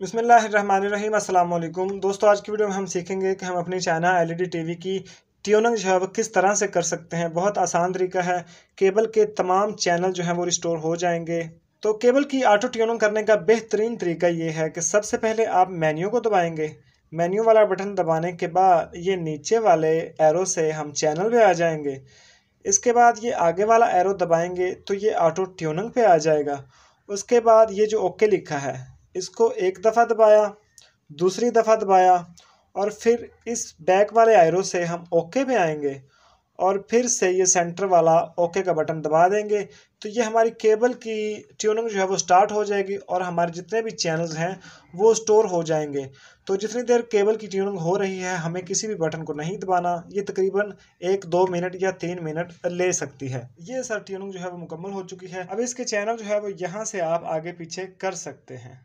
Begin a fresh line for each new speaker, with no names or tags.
बिस्मिल्लाहिर्रहमानिर्रहीम अस्सलाम वालेकुम दोस्तों। आज की वीडियो में हम सीखेंगे कि हम अपनी चाइना एलईडी टीवी की ट्यूनिंग जो है वो किस तरह से कर सकते हैं। बहुत आसान तरीका है। केबल के तमाम चैनल जो हैं वो रिस्टोर हो जाएंगे। तो केबल की ऑटो ट्यूनिंग करने का बेहतरीन तरीका ये है कि सबसे पहले आप मेन्यू को दबाएंगे। मेन्यू वाला बटन दबाने के बाद ये नीचे वाले एरो से हम चैनल पे आ जाएंगे। इसके बाद ये आगे वाला एरो दबाएंगे तो ये ऑटो ट्यूनिंग पे आ जाएगा। उसके बाद ये जो ओके लिखा है इसको एक दफ़ा दबाया, दूसरी दफ़ा दबाया और फिर इस बैक वाले एरो से हम ओके पे आएंगे और फिर से ये सेंटर वाला ओके का बटन दबा देंगे तो ये हमारी केबल की ट्यूनिंग जो है वो स्टार्ट हो जाएगी और हमारे जितने भी चैनल्स हैं वो स्टोर हो जाएंगे। तो जितनी देर केबल की ट्यूनिंग हो रही है हमें किसी भी बटन को नहीं दबाना। ये तकरीबन 1-2 मिनट या 3 मिनट ले सकती है। ये सर ट्यूनिंग जो है वो मुकम्मल हो चुकी है। अब इसके चैनल जो है वो यहाँ से आप आगे पीछे कर सकते हैं।